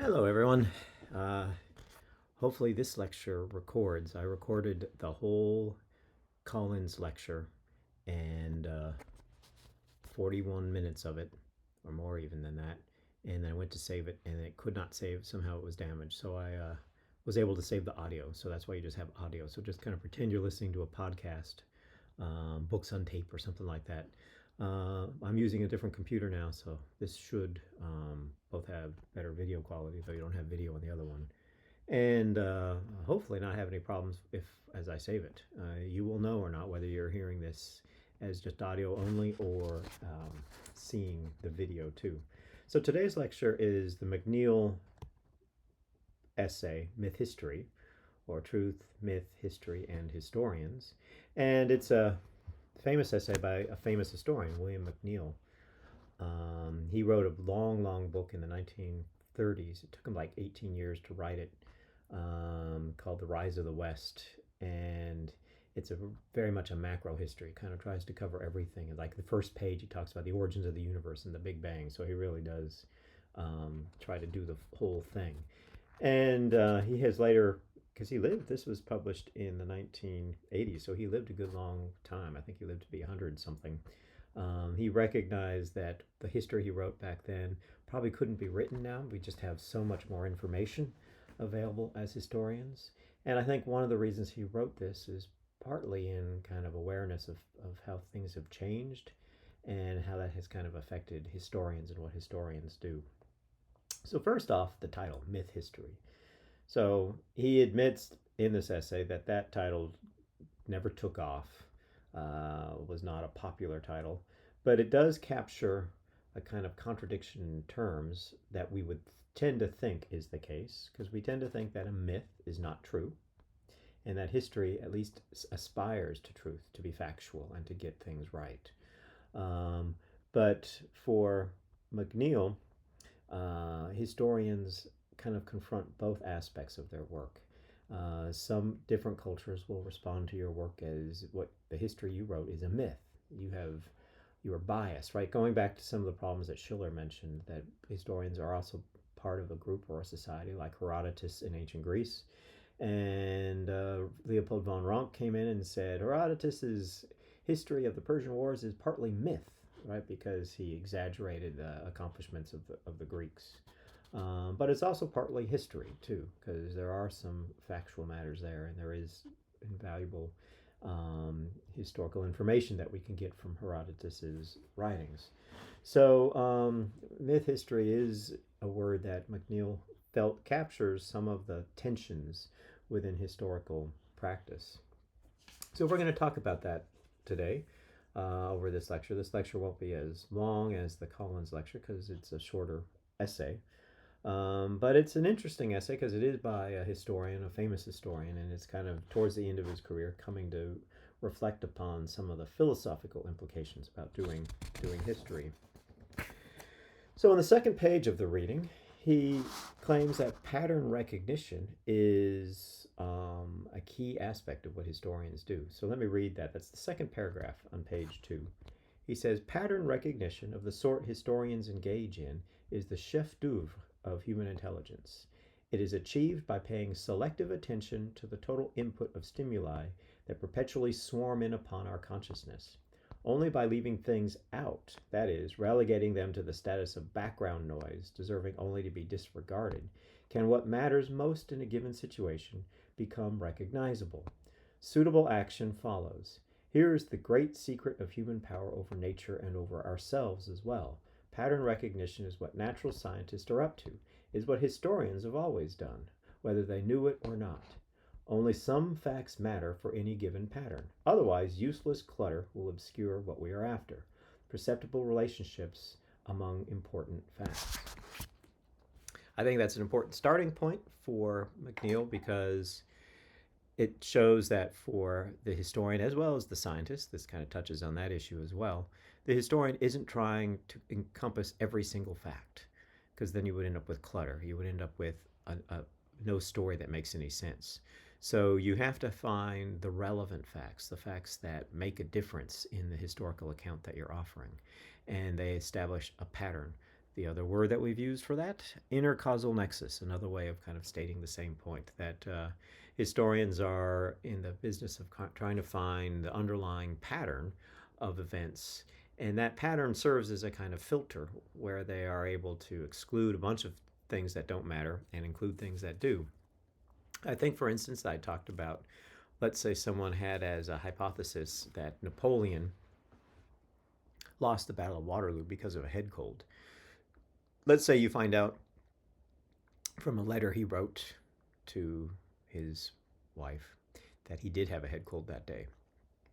Hello, everyone. Uh, Hopefully, this lecture records. I recorded the whole Collins lecture and 41 minutes of it, or more even than that. And then I went to save it, and it could not save. Somehow it was damaged. So I was able to save the audio. So that's why you just have audio. So just kind of pretend you're listening to a podcast, books on tape, or something like that. I'm using a different computer now, so this should both have better video quality, though you don't have video on the other one, and hopefully not have any problems if as I save it. You will know or not whether you're hearing this as just audio only or seeing the video too. So today's lecture is the McNeill essay, Mythhistory, or Truth, Myth, History, and Historians. And it's a famous essay by a famous historian, William McNeill. He wrote a long, long book in the 1930s. It took him like 18 years to write it, called The Rise of the West. And it's very much a macro history. Kind of tries to cover everything. And like the first page, he talks about the origins of the universe and the Big Bang. So he really does try to do the whole thing. And he has later, because he lived, this was published in the 1980s, so he lived a good long time. I think he lived to be 100 something. He recognized that the history he wrote back then probably couldn't be written now. We just have so much more information available as historians. And I think one of the reasons he wrote this is partly in kind of awareness of how things have changed and how that has kind of affected historians and what historians do. So, first off, the title, Mythhistory. So, he admits in this essay that that title never took off, was not a popular title, but it does capture a kind of contradiction in terms that we would tend to think is the case, because we tend to think that a myth is not true, and that history at least aspires to truth, to be factual, and to get things right. But for McNeill, historians kind of confront both aspects of their work. Some different cultures will respond to your work as what the history you wrote is a myth. You are biased, right? Going back to some of the problems that Schiller mentioned, that historians are also part of a group or a society like Herodotus in ancient Greece. And Leopold von Ranke came in and said Herodotus's history of the Persian Wars is partly myth, right? Because he exaggerated the accomplishments of the Greeks. But it's also partly history too, because there are some factual matters there, and there is invaluable historical information that we can get from Herodotus's writings. So, myth history is a word that McNeill felt captures some of the tensions within historical practice. So, we're going to talk about that today over this lecture. This lecture won't be as long as the Collins lecture because it's a shorter essay. But it's an interesting essay because it is by a historian, a famous historian, and it's kind of towards the end of his career coming to reflect upon some of the philosophical implications about doing history. So on the second page of the reading, he claims that pattern recognition is a key aspect of what historians do. So let me read that. That's the second paragraph on page 2. He says, pattern recognition of the sort historians engage in is the chef d'oeuvre of human intelligence. It is achieved by paying selective attention to the total input of stimuli that perpetually swarm in upon our consciousness. Only by leaving things out, that is, relegating them to the status of background noise, deserving only to be disregarded, can what matters most in a given situation become recognizable. Suitable action follows. Here is the great secret of human power over nature and over ourselves as well. Pattern recognition is what natural scientists are up to, is what historians have always done, whether they knew it or not. Only some facts matter for any given pattern. Otherwise, useless clutter will obscure what we are after. Perceptible relationships among important facts. I think that's an important starting point for McNeill because it shows that for the historian as well as the scientist, this kind of touches on that issue as well, the historian isn't trying to encompass every single fact because then you would end up with clutter. You would end up with no story that makes any sense. So you have to find the relevant facts, the facts that make a difference in the historical account that you're offering. And they establish a pattern The other word that we've used for that, intercausal nexus, another way of kind of stating the same point, that historians are in the business of trying to find the underlying pattern of events. And that pattern serves as a kind of filter where they are able to exclude a bunch of things that don't matter and include things that do. I think, for instance, I talked about, let's say someone had as a hypothesis that Napoleon lost the Battle of Waterloo because of a head cold. Let's say you find out from a letter he wrote to his wife that he did have a head cold that day.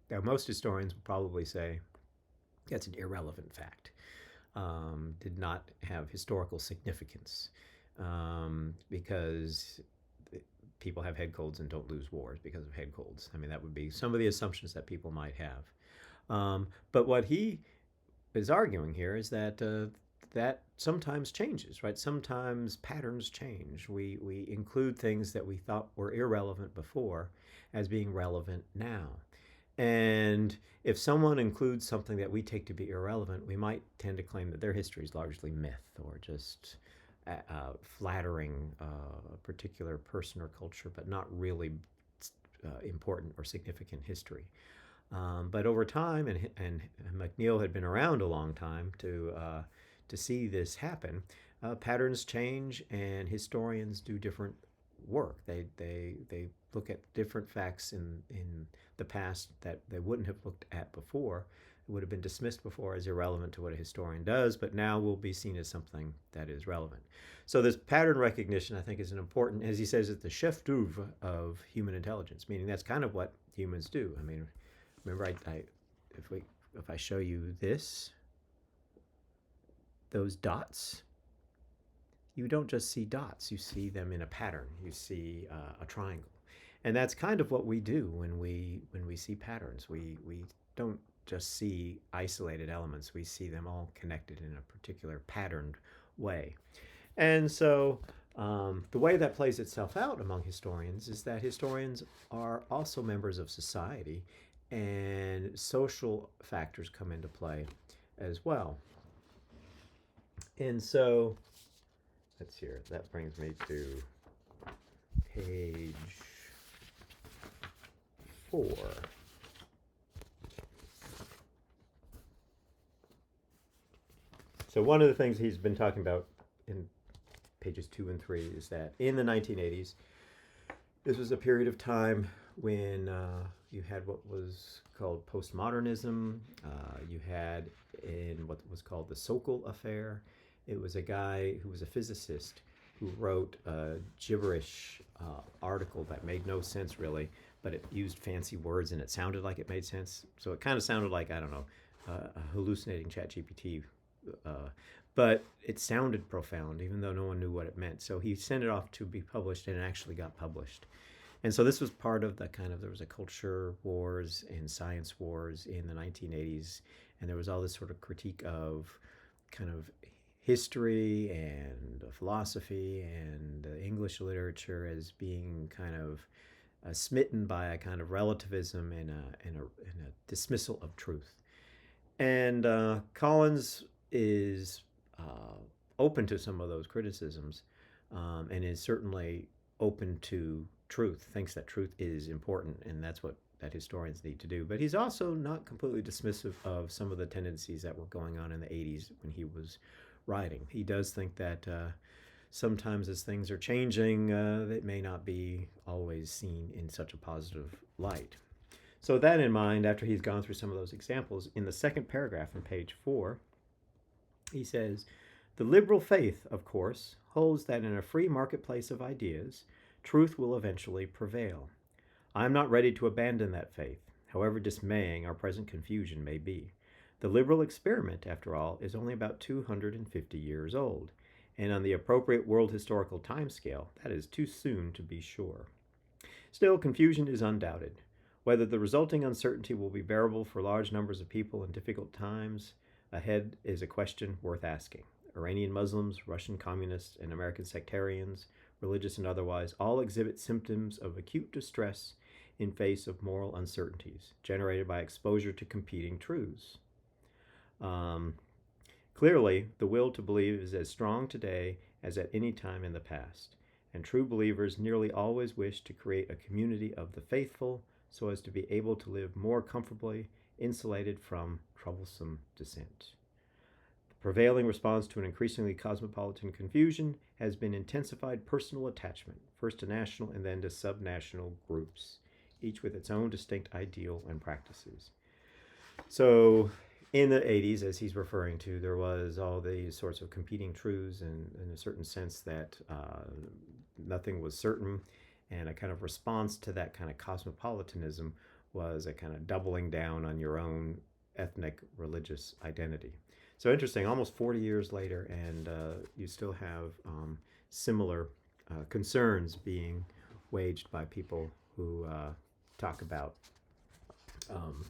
Now, most historians would probably say that's an irrelevant fact, did not have historical significance, because people have head colds and don't lose wars because of head colds. I mean, that would be some of the assumptions that people might have. But what he is arguing here is that that sometimes changes, right? Sometimes patterns change. We include things that we thought were irrelevant before as being relevant now. And if someone includes something that we take to be irrelevant, we might tend to claim that their history is largely myth or just flattering a particular person or culture, but not really important or significant history. But over time, and McNeill had been around a long time to see this happen, patterns change, and historians do different work. They look at different facts in the past that they wouldn't have looked at before. It would have been dismissed before as irrelevant to what a historian does, but now will be seen as something that is relevant. So this pattern recognition, I think, is an important, as he says, it's the chef d'oeuvre of human intelligence, meaning that's kind of what humans do. I mean, remember, if I show you this, those dots, you don't just see dots, you see them in a pattern. You see a triangle. And that's kind of what we do when we see patterns. We don't just see isolated elements. We see them all connected in a particular patterned way. And so the way that plays itself out among historians is that historians are also members of society, and social factors come into play as well. And so, let's see here, that brings me to page 4. So one of the things he's been talking about in pages 2 and 3 is that in the 1980s, this was a period of time when you had what was called postmodernism. You had in what was called the Sokol affair. It was a guy who was a physicist who wrote a gibberish article that made no sense really, but it used fancy words and it sounded like it made sense. So it kind of sounded like, I don't know, a hallucinating ChatGPT. But it sounded profound, even though no one knew what it meant. So he sent it off to be published, and it actually got published. And so this was part of the kind of, there was a culture wars and science wars in the 1980s, and there was all this sort of critique of kind of history and philosophy and English literature as being kind of smitten by a kind of relativism and a dismissal of truth. And Collins is open to some of those criticisms, and is certainly open to truth, thinks that truth is important, and that's what that historians need to do. But he's also not completely dismissive of some of the tendencies that were going on in the 80s when he was writing. He does think that sometimes as things are changing, it may not be always seen in such a positive light. So with that in mind, after he's gone through some of those examples, in the second paragraph on page 4, he says, "The liberal faith, of course, holds that in a free marketplace of ideas, truth will eventually prevail. I am not ready to abandon that faith, however dismaying our present confusion may be. The liberal experiment, after all, is only about 250 years old, and on the appropriate world historical timescale, that is too soon to be sure. Still, confusion is undoubted. Whether the resulting uncertainty will be bearable for large numbers of people in difficult times ahead is a question worth asking. Iranian Muslims, Russian communists, and American sectarians, religious and otherwise, all exhibit symptoms of acute distress in face of moral uncertainties generated by exposure to competing truths." Clearly, the will to believe is as strong today as at any time in the past, and true believers nearly always wish to create a community of the faithful so as to be able to live more comfortably, insulated from troublesome dissent. The prevailing response to an increasingly cosmopolitan confusion has been intensified personal attachment, first to national and then to subnational groups, each with its own distinct ideal and practices. So, in the 80s, as he's referring to, there was all these sorts of competing truths, and in a certain sense that nothing was certain, and a kind of response to that kind of cosmopolitanism was a kind of doubling down on your own ethnic religious identity. So interesting, almost 40 years later, and you still have similar concerns being waged by people who talk about um,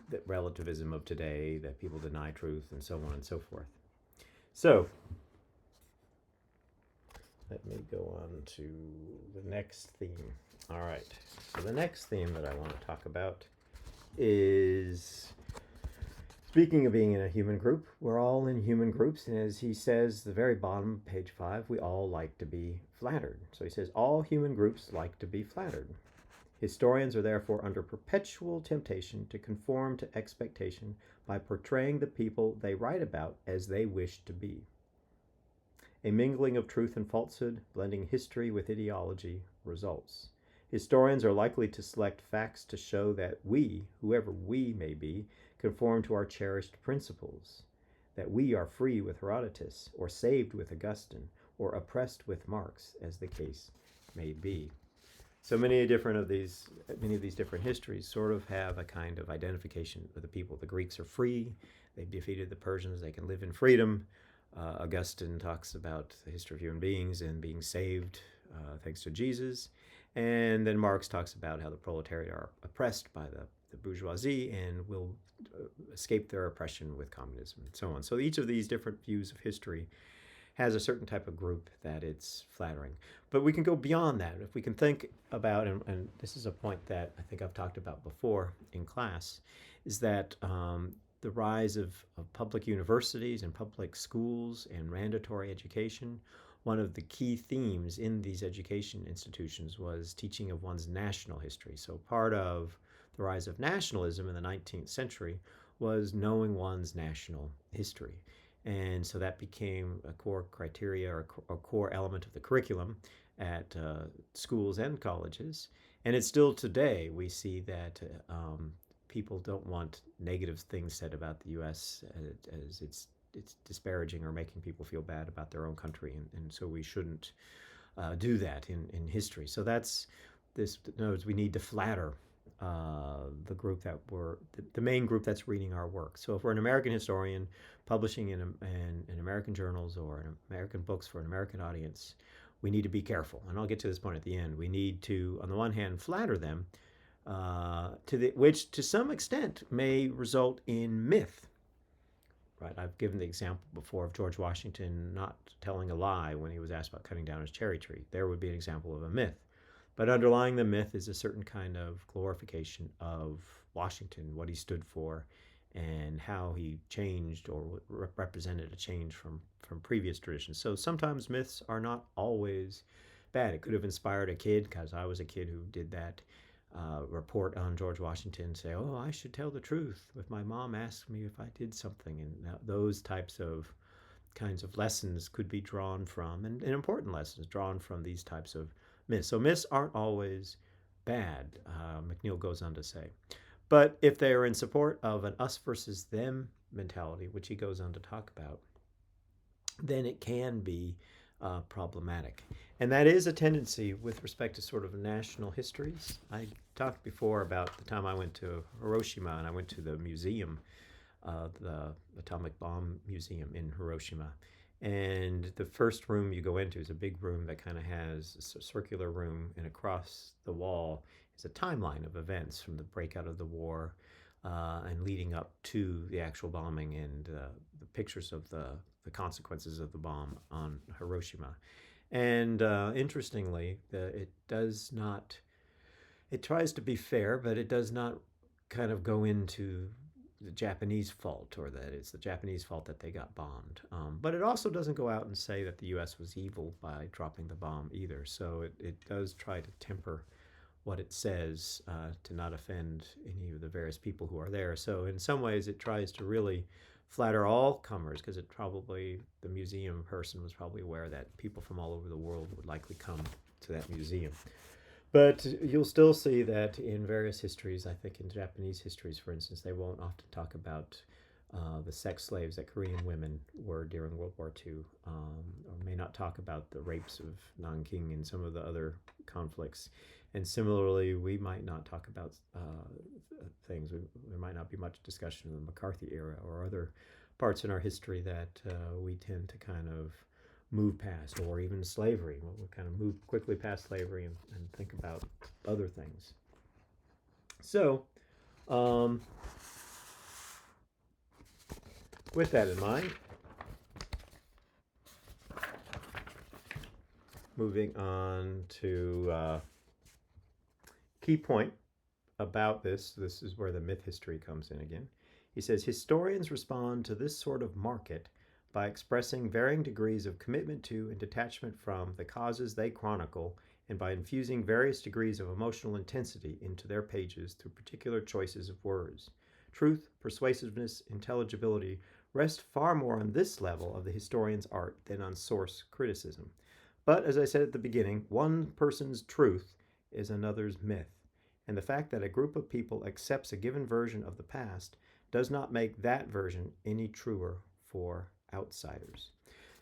the relativism of today, that people deny truth, and so on and so forth. So, let me go on to the next theme. All right. So, the next theme that I want to talk about is, speaking of being in a human group, we're all in human groups. And as he says, the very bottom, page 5, we all like to be flattered. So, he says, all human groups like to be flattered. Historians are therefore under perpetual temptation to conform to expectation by portraying the people they write about as they wish to be. A mingling of truth and falsehood, blending history with ideology, results. Historians are likely to select facts to show that we, whoever we may be, conform to our cherished principles, that we are free with Herodotus, or saved with Augustine, or oppressed with Marx, as the case may be. So many of these different histories sort of have a kind of identification with the people. The Greeks are free; they've defeated the Persians; they can live in freedom. Augustine talks about the history of human beings and being saved thanks to Jesus, and then Marx talks about how the proletariat are oppressed by the bourgeoisie and will escape their oppression with communism, and so on. So each of these different views of history has a certain type of group that it's flattering. But we can go beyond that. If we can think about, and this is a point that I think I've talked about before in class, is that the rise of public universities and public schools and mandatory education, one of the key themes in these education institutions was teaching of one's national history. So part of the rise of nationalism in the 19th century was knowing one's national history. And so that became a core criteria or a core element of the curriculum at schools and colleges. And it's still today, we see that people don't want negative things said about the U.S. as it's disparaging or making people feel bad about their own country. And so we shouldn't do that in history. So that's this knows we need to flatter the group that the main group that's reading our work. So if we're an American historian publishing in American journals or in American books for an American audience, we need to be careful. And I'll get to this point at the end. We need to, on the one hand, flatter them, which to some extent may result in myth. Right? I've given the example before of George Washington not telling a lie when he was asked about cutting down his cherry tree. There would be an example of a myth. But underlying the myth is a certain kind of glorification of Washington, what he stood for, and how he changed or represented a change from previous traditions. So sometimes myths are not always bad. It could have inspired a kid, because I was a kid who did that, report on George Washington, say, oh, I should tell the truth if my mom asked me if I did something. And those kinds of lessons could be drawn from, and important lessons drawn from these types of myths. So myths aren't always bad, McNeill goes on to say. But if they are in support of an us versus them mentality, which he goes on to talk about, then it can be problematic. And that is a tendency with respect to sort of national histories. I talked before about the time I went to Hiroshima, and I went to the museum, the Atomic Bomb Museum in Hiroshima. And the first room you go into is a big room that kind of has a circular room, and across the wall is a timeline of events from the breakout of the war and leading up to the actual bombing, and the pictures of the consequences of the bomb on Hiroshima. And interestingly, it tries to be fair, but it does not kind of go into the Japanese fault, or that it's the Japanese fault that they got bombed. But it also doesn't go out and say that the U.S. was evil by dropping the bomb either. So it does try to temper what it says to not offend any of the various people who are there. So in some ways, it tries to really flatter all comers, because it probably, the museum person was probably aware that people from all over the world would likely come to that museum. But you'll still see that in various histories, I think in Japanese histories, for instance, they won't often talk about the sex slaves that Korean women were during World War II, or may not talk about the rapes of Nanking and some of the other conflicts. And similarly, we might not talk about things. There might not be much discussion of the McCarthy era or other parts in our history that we tend to kind of move past, or even slavery. We'll kind of move quickly past slavery and think about other things. So, with that in mind, moving on to key point about this. This is where the myth history comes in again. He says, historians respond to this sort of market by expressing varying degrees of commitment to and detachment from the causes they chronicle, and by infusing various degrees of emotional intensity into their pages through particular choices of words. Truth, persuasiveness, intelligibility rest far more on this level of the historian's art than on source criticism. But, as I said at the beginning, one person's truth is another's myth, and the fact that a group of people accepts a given version of the past does not make that version any truer for outsiders.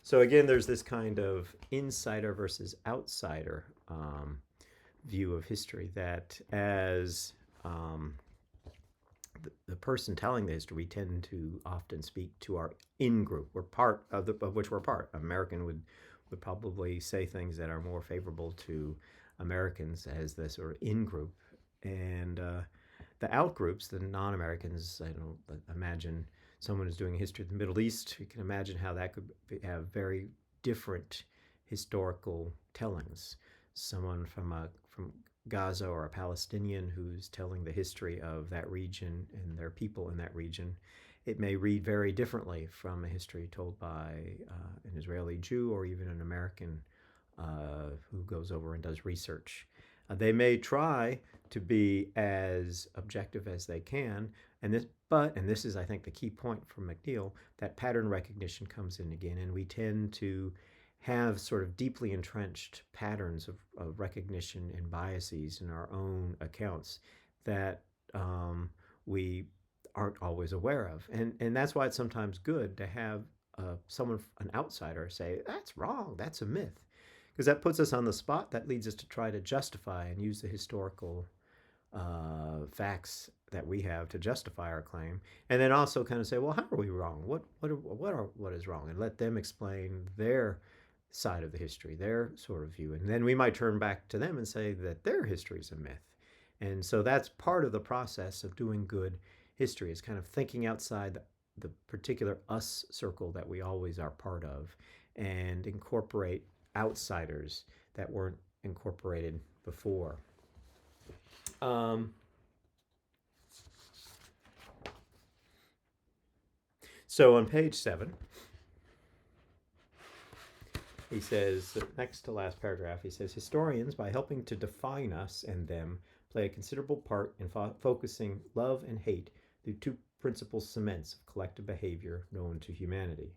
So again, there's this kind of insider versus outsider view of history, that as the person telling the history, we tend to often speak to our in-group. We're part of which we're part. American would probably say things that are more favorable to Americans as the sort of in-group. And the out-groups, the non-Americans, I don't imagine someone who's doing a history of the Middle East, you can imagine how that could have very different historical tellings. Someone from Gaza, or a Palestinian who's telling the history of that region and their people in that region, it may read very differently from a history told by an Israeli Jew, or even an American who goes over and does research. They may try to be as objective as they can, and this is, I think, the key point from McNeill, that pattern recognition comes in again, and we tend to have sort of deeply entrenched patterns of recognition and biases in our own accounts that we aren't always aware of. And that's why it's sometimes good to have someone, an outsider, say, that's wrong, that's a myth. Because that puts us on the spot. That leads us to try to justify and use the historical facts that we have to justify our claim, and then also kind of say, well, how are we wrong? What is wrong? And let them explain their side of the history, their sort of view, and then we might turn back to them and say that their history is a myth. And so that's part of the process of doing good history, is kind of thinking outside the particular us circle that we always are part of, and incorporate outsiders that weren't incorporated before. So on page 7, he says, next to last paragraph, he says, historians, by helping to define us and them, play a considerable part in focusing love and hate through two principal cements of collective behavior known to humanity.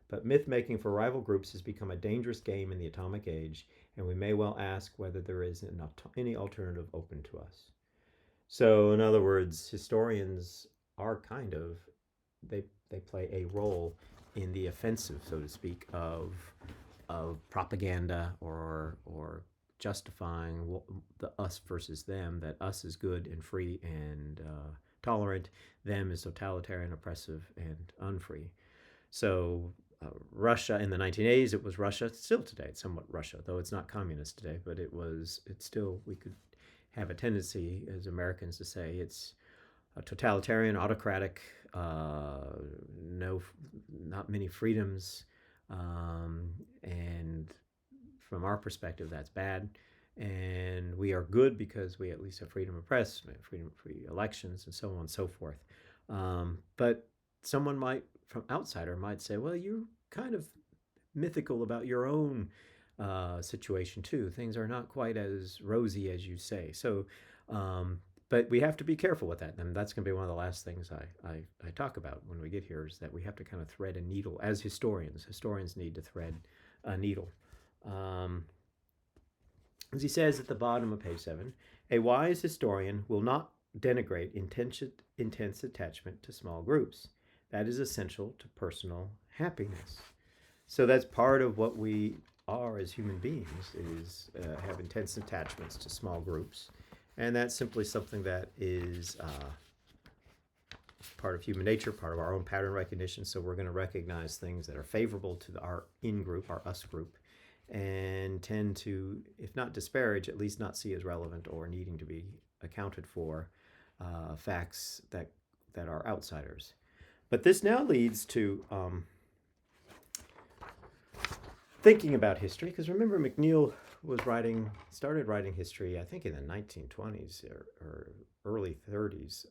But myth-making for rival groups has become a dangerous game in the atomic age, and we may well ask whether there is any alternative open to us. So, in other words, historians are kind of, they play a role in the offensive, so to speak, of propaganda, or justifying the us versus them, that us is good and free and tolerant, them is totalitarian, oppressive, and unfree. So Russia in the 1980s, it was Russia. It's still today, it's somewhat Russia, though it's not communist today, but it's still, we could have a tendency as Americans to say it's a totalitarian, autocratic, not many freedoms, and from our perspective, that's bad. And we are good because we at least have freedom of press, freedom of free elections, and so on and so forth. But someone might, from outsider, might say, well, you're kind of mythical about your own situation too. Things are not quite as rosy as you say. So, but we have to be careful with that. And that's going to be one of the last things I talk about when we get here is that we have to kind of thread a needle as historians. Historians need to thread a needle. Um, as he says at the bottom of page 7, a wise historian will not denigrate intense attachment to small groups. That is essential to personal happiness. So that's part of what we are as human beings is have intense attachments to small groups, and that's simply something that is part of human nature, part of our own pattern recognition. So we're going to recognize things that are favorable to our in group, our us group, and tend to, if not disparage, at least not see as relevant or needing to be accounted for facts that are outsiders. But this now leads to thinking about history, because remember McNeill started writing history, I think in the 1920s or early 30s.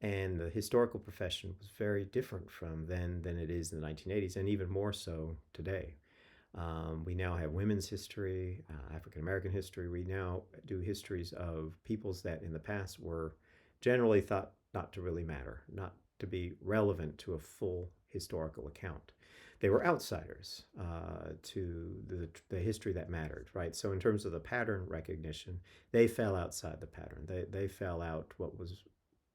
And the historical profession was very different from then than it is in the 1980s, and even more so today. We now have women's history, African American history. We now do histories of peoples that in the past were generally thought not to really matter, not to be relevant to a full historical account. They were outsiders to the history that mattered, right? So in terms of the pattern recognition, they fell outside the pattern. They fell out what was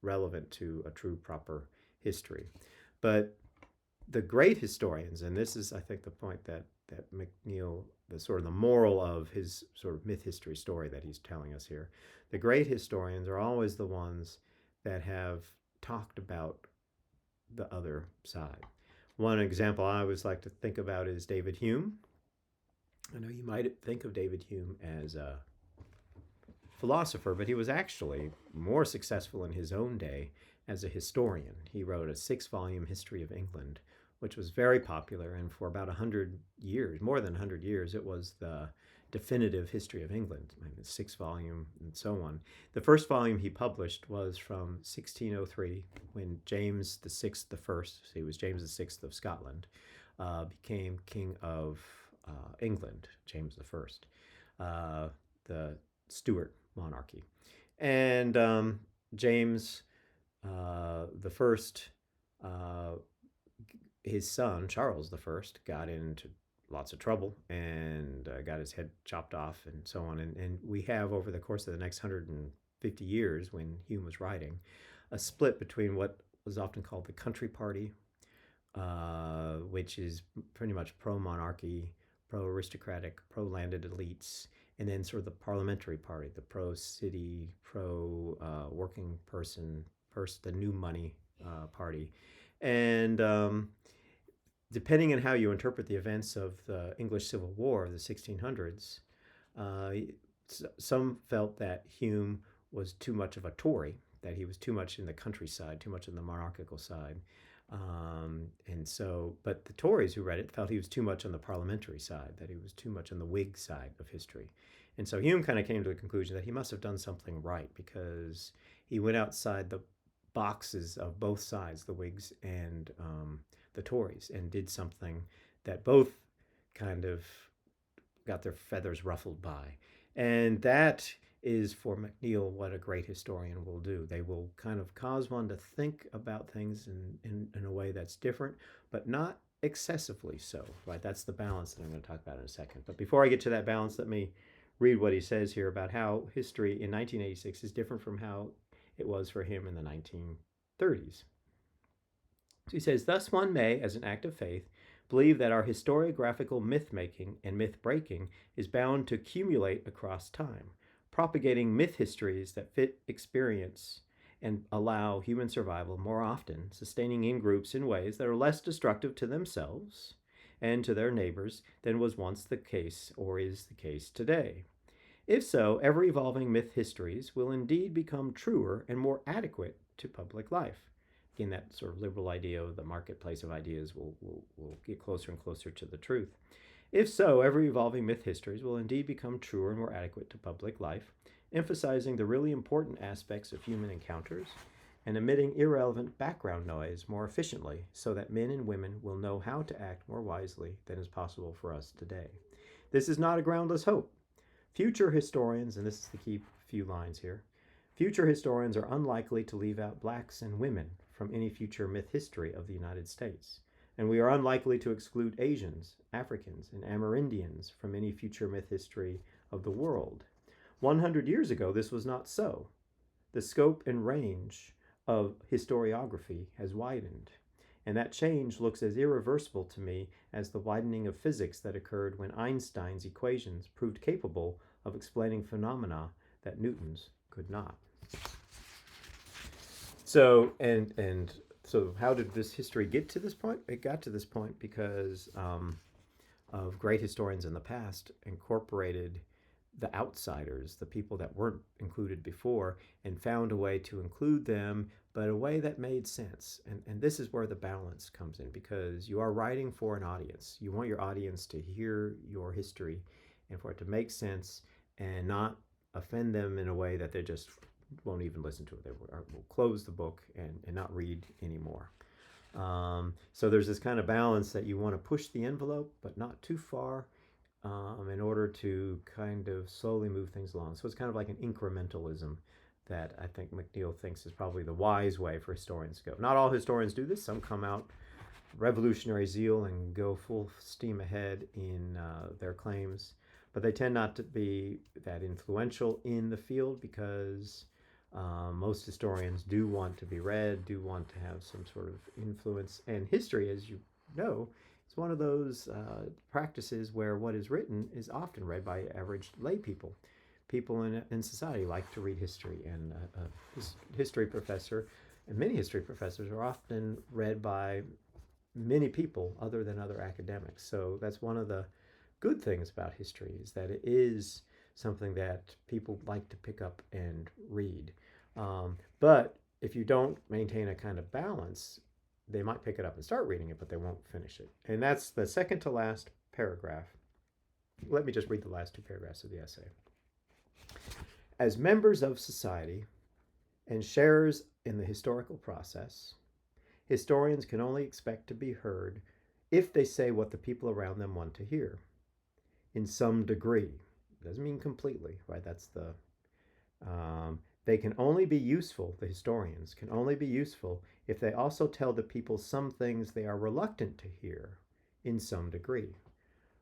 relevant to a true, proper history. But the great historians, and this is, I think, the point that McNeill, the sort of the moral of his sort of myth history story that he's telling us here, the great historians are always the ones that have talked about the other side. One example I always like to think about is David Hume. I know you might think of David Hume as a philosopher, but he was actually more successful in his own day as a historian. He wrote a 6-volume history of England, which was very popular, and for about 100 years, more than 100 years, it was the definitive history of England, 6-volume and so on. The first volume he published was from 1603, when James VI, the first, so he was James VI of Scotland, became King of England, James I, the Stuart monarchy. And James the first, his son Charles the First, got into lots of trouble and got his head chopped off and so on. And we have, over the course of the next 150 years, when Hume was writing, a split between what was often called the Country Party, which is pretty much pro-monarchy, pro-aristocratic, pro-landed elites, and then sort of the parliamentary party, the pro-city, pro-working person, the new money party. And depending on how you interpret the events of the English Civil War of the 1600s, some felt that Hume was too much of a Tory, that he was too much in the countryside, too much in the monarchical side. And so, but the Tories who read it felt he was too much on the parliamentary side, that he was too much on the Whig side of history. And so Hume kind of came to the conclusion that he must have done something right, because he went outside the boxes of both sides, the Whigs and the Tories, and did something that both kind of got their feathers ruffled by. And that is, for McNeill, what a great historian will do. They will kind of cause one to think about things in a way that's different, but not excessively so, right? That's the balance that I'm going to talk about in a second. But before I get to that balance, let me read what he says here about how history in 1986 is different from how it was for him in the 1930s. So he says, thus one may, as an act of faith, believe that our historiographical myth-making and myth-breaking is bound to accumulate across time, propagating myth histories that fit experience and allow human survival more often, sustaining in groups in ways that are less destructive to themselves and to their neighbors than was once the case or is the case today. If so, ever-evolving myth histories will indeed become truer and more adequate to public life. Again, that sort of liberal idea of the marketplace of ideas will get closer and closer to the truth. If so, ever-evolving myth histories will indeed become truer and more adequate to public life, emphasizing the really important aspects of human encounters and emitting irrelevant background noise more efficiently so that men and women will know how to act more wisely than is possible for us today. This is not a groundless hope. Future historians, and this is the key few lines here, future historians are unlikely to leave out blacks and women from any future myth history of the United States. And we are unlikely to exclude Asians, Africans, and Amerindians from any future myth history of the world. 100 years ago, this was not so. The scope and range of historiography has widened. And that change looks as irreversible to me as the widening of physics that occurred when Einstein's equations proved capable of explaining phenomena that Newton's could not. So how did this history get to this point? It got to this point because of great historians in the past incorporated the outsiders, the people that weren't included before, and found a way to include them, but a way that made sense. And this is where the balance comes in, because you are writing for an audience. You want your audience to hear your history and for it to make sense and not offend them in a way that they just won't even listen to it. They will close the book and not read anymore. So there's this kind of balance that you want to push the envelope, but not too far, in order to kind of slowly move things along. So it's kind of like an incrementalism that I think McNeill thinks is probably the wise way for historians to go. Not all historians do this. Some come out revolutionary zeal and go full steam ahead in their claims, but they tend not to be that influential in the field because most historians do want to be read, do want to have some sort of influence. And history, as you know, it's one of those practices where what is written is often read by average lay people. People in society like to read history, and a history professor and many history professors are often read by many people other than other academics. So that's one of the good things about history, is that it is something that people like to pick up and read. But if you don't maintain a kind of balance, they might pick it up and start reading it, but they won't finish it. And that's the second to last paragraph. Let me just read the last two paragraphs of the essay. As members of society and sharers in the historical process, historians can only expect to be heard if they say what the people around them want to hear. In some degree. Doesn't mean completely, right? That's the they can only be useful, the historians can only be useful if they also tell the people some things they are reluctant to hear in some degree,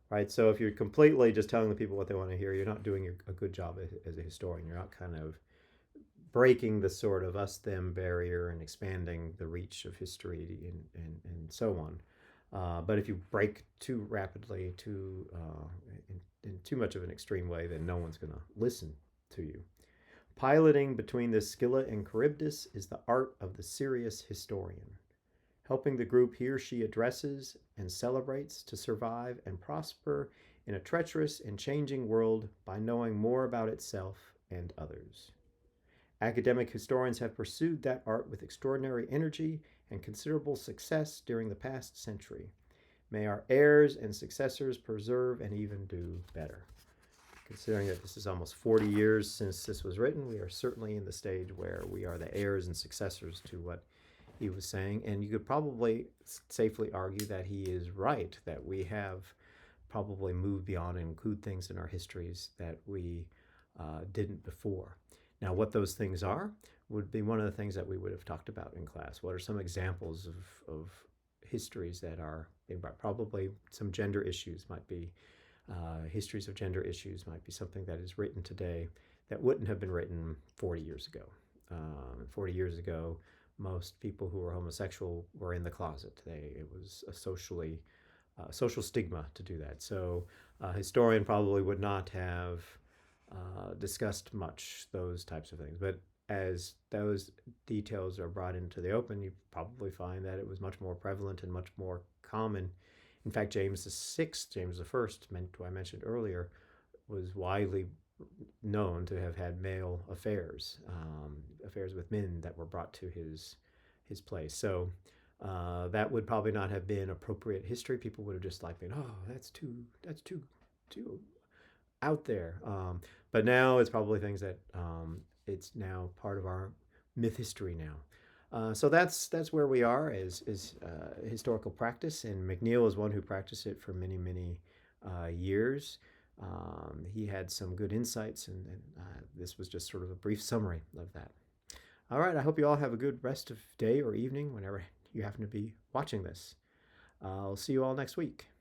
right? So if you're completely just telling the people what they want to hear, you're not doing a good job as a historian. You're not kind of breaking the sort of us-them barrier and expanding the reach of history and so on. But if you break too rapidly, in too much of an extreme way, then no one's going to listen to you. Piloting between the Scylla and Charybdis is the art of the serious historian, helping the group he or she addresses and celebrates to survive and prosper in a treacherous and changing world by knowing more about itself and others. Academic historians have pursued that art with extraordinary energy and considerable success during the past century. May our heirs and successors preserve and even do better. Considering that this is almost 40 years since this was written, we are certainly in the stage where we are the heirs and successors to what he was saying. And you could probably safely argue that he is right, that we have probably moved beyond and include things in our histories that we didn't before. Now, what those things are would be one of the things that we would have talked about in class. What are some examples of histories that are probably some gender issues might be histories of gender issues might be something that is written today that wouldn't have been written 40 years ago. 40 years ago, most people who were homosexual were in the closet. It was a social stigma to do that. So a historian probably would not have discussed much those types of things. But as those details are brought into the open, you probably find that it was much more prevalent and much more common. In fact, James VI, James I, who I mentioned earlier, was widely known to have had male affairs, affairs with men that were brought to his place. So that would probably not have been appropriate history. People would have just like been, oh, that's too out there. But now it's probably things that it's now part of our myth history now. So that's where we are as historical practice, and McNeill is one who practiced it for many years. He had some good insights, and this was just sort of a brief summary of that. All right, I hope you all have a good rest of day or evening whenever you happen to be watching this. I'll see you all next week.